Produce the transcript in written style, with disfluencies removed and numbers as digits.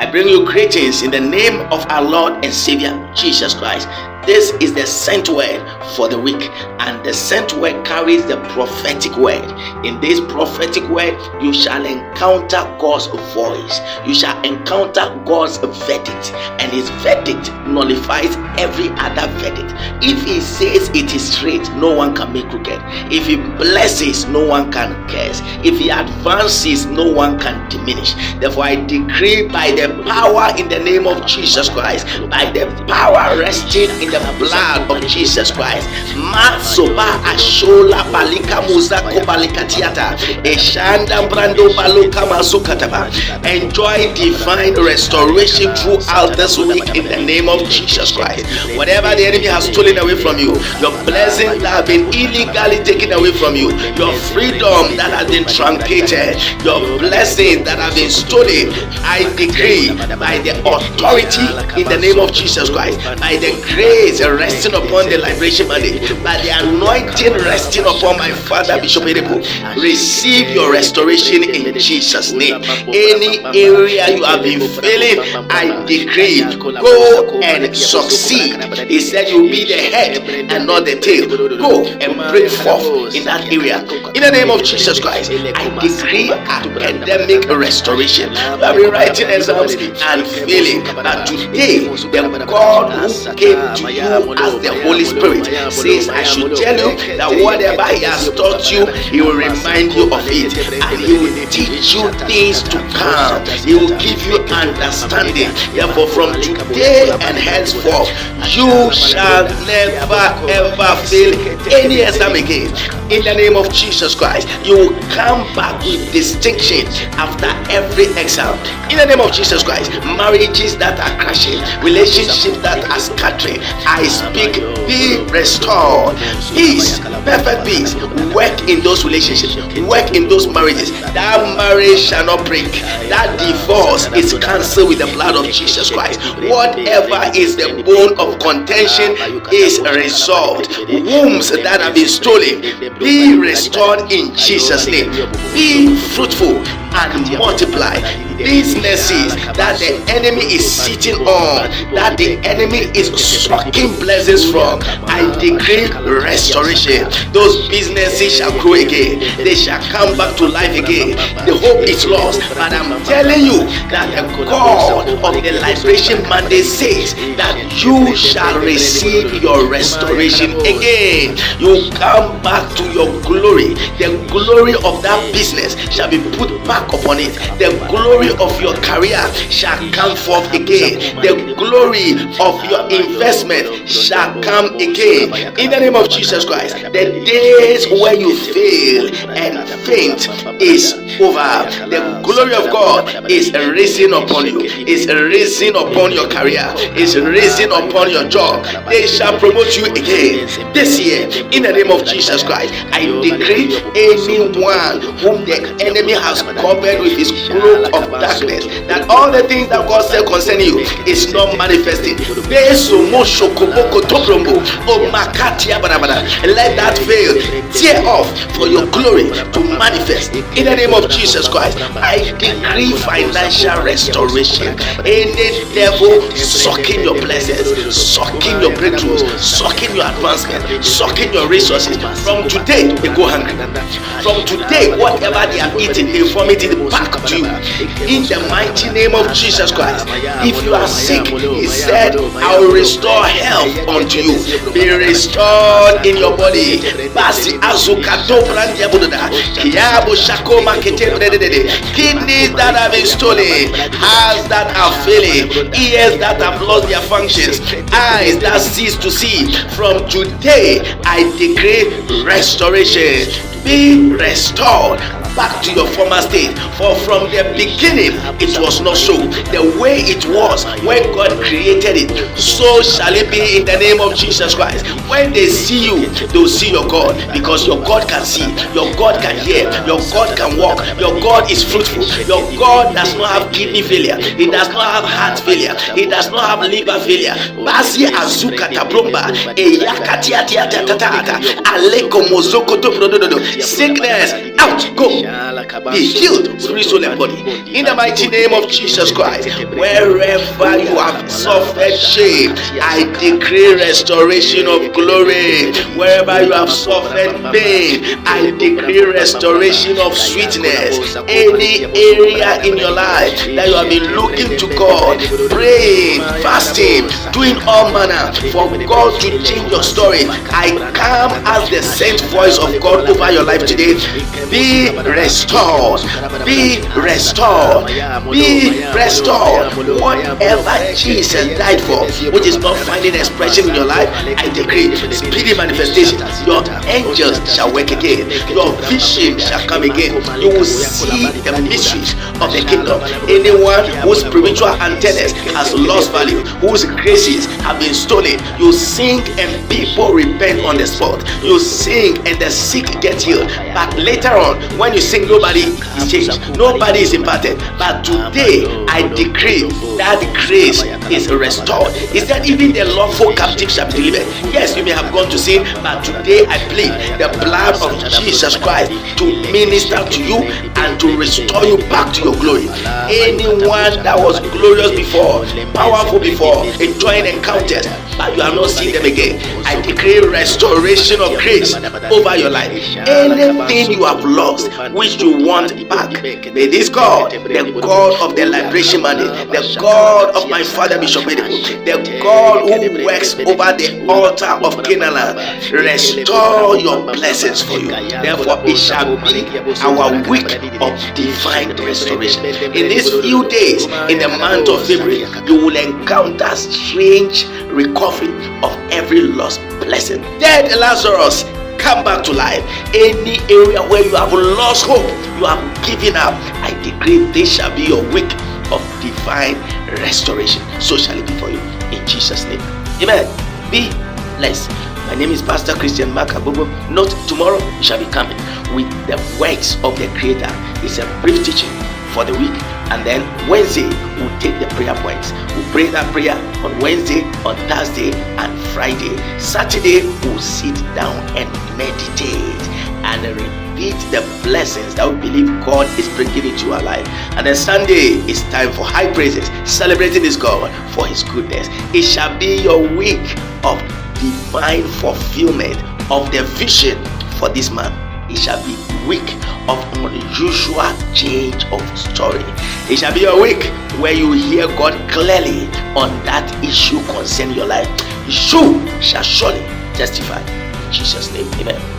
I bring you greetings in the name of our Lord and Savior, Jesus Christ. This is the sent word for the week, and the sent word carries the prophetic word. In this prophetic word, you shall encounter God's voice. You shall encounter God's verdict, and his verdict nullifies every other verdict. If he says it is straight, no one can make crooked. If he blesses, no one can curse. If he advances, no one can diminish. Therefore, I decree by the power in the name of Jesus Christ, by the power resting in the blood of Jesus Christ. Matsoba ashola balika muzako balikatiata eshanda brando baluka mazukataba. Enjoy divine restoration throughout this week in the name of Jesus Christ. Whatever the enemy has stolen away from you, your blessings that have been illegally taken away from you, your freedom that has been truncated, your blessings that have been stolen, I decree by the authority in the name of Jesus Christ, by the grace resting upon the liberation money, by the anointing resting upon my father Bishop Edebo, receive your restoration in Jesus' name. Any area you have been failing, I decree, go and succeed. He said you will be the head and not the tail. Go and break forth in that area. In the name of Jesus Christ, I decree academic restoration. You have been writing exams and failing, but today the God who came to you as the Holy Spirit says, I should tell you that whatever he has taught you, he will remind you of it, and he will teach you things to come. He will give you understanding. Therefore, from today and henceforth, you shall never ever fail any exam again. In the name of Jesus Christ, you will come back with distinction after every exam. In the name of Jesus Christ, marriages that are crashing, relationships that are scattering, I speak, be restored. Peace, perfect peace, work in those relationships, work in those marriages. That marriage shall not break. That divorce is cancelled with the blood of Jesus Christ. Whatever is the bone of contention is resolved. Wombs that have been stolen, be restored in Jesus' name. Be fruitful and multiply. Businesses that the enemy is sitting on, that the enemy is sucking blessings from, I decree restoration. Those businesses shall grow again. They shall come back to life again. The hope is lost, but I'm telling you that the God of the liberation mandate says that you shall receive your restoration again. You come back to your glory. The glory of that business shall be put back upon it. The glory of your career shall come forth again. The glory of your investment shall come again. In the name of Jesus Christ, the days where you fail and faint is over. The glory of God is risen upon you, is risen upon your career, is risen upon your job. They shall promote you again this year. In the name of Jesus Christ, I decree anyone whom the enemy has covered with his cloak of darkness, that all the things that God said concerning you is not manifesting. Let that veil tear off for your glory to manifest. In the name of Jesus Christ, I decree financial restoration. Any devil sucking your blessings, sucking your breakthroughs, sucking your advancement, sucking your resources, from today they go hungry. From today, whatever they have eaten, they vomit it back to you. In the mighty name of Jesus Christ. If you are sick, he said, I will restore health unto you. Be restored in your body. Kidneys that have been stolen, hearts that are failing, ears that have lost their functions, eyes that cease to see. From today, I decree restoration. Be restored back to your former state, for from the beginning it was not so. The way it was when God created it, so shall it be in the name of Jesus Christ. When they see you, they'll see your God, because your God can see, your God can hear, your God can walk, your God is fruitful. Your God does not have kidney failure, he does not have heart failure, he does not have liver failure. Basi azuka tabromba eyakatia tia tata aleko mozoko to prododo. Sickness out, go be healed, spirit, soul, and body. In the mighty name of Jesus Christ, wherever you have suffered shame, I decree restoration of glory. Wherever you have suffered pain, I decree restoration of sweetness. Any area in your life that you have been looking to God, praying, fasting, doing all manner for God to change your story, I come as the sent voice of God over your life today. Be restored, be restored, be restored. Whatever Jesus died for, which is not finding expression in your life, I decree speedy manifestation. Your angels shall work again, your vision shall come again. You will see the mysteries of the kingdom. Anyone whose spiritual antennas has lost value, whose graces have been stolen, you sing and people repent on the spot. You sing and the sick get healed, but later on when you sing, nobody is changed, nobody is impacted. But today I decree that grace is restored. Is that even the lawful captive shall be delivered? Yes, you may have gone to sin, but today I plead the blood of Jesus Christ to minister to you and to restore you back to your glory. Anyone that was glorious before, powerful before, enjoying encounters, but you are not seeing them again, I decree restoration of grace over your life. Anything you have lost, which you want back, may this God, the God of the liberation money, the God of my father Bishop Edipo, the God who works over the altar of Canaan, restore your blessings for you. Therefore, it shall be our week of divine restoration. In these few days, in the month of February, you will encounter strange recovery of every lost blessing. Dead Lazarus, come back to life. Any area where you have lost hope, you have given up, I decree this shall be your week of divine restoration. So shall it be for you in Jesus' name. Amen. Be blessed. My name is Pastor Christian Mark Agbogbo. Note, tomorrow we shall be coming with the works of the Creator. It's a brief teaching for the week, and then Wednesday we'll take the prayer points. We'll pray that prayer on Wednesday, on Thursday, and Friday. Saturday we'll sit down and meditate and repeat the blessings that we believe God is bringing into our life. And then Sunday is time for high praises, celebrating this God for His goodness. It shall be your week of divine fulfillment of the vision for this month. It shall be week of unusual change of story. It shall be a week where you hear God clearly on that issue concerning your life. You shall surely testify in Jesus' name. Amen.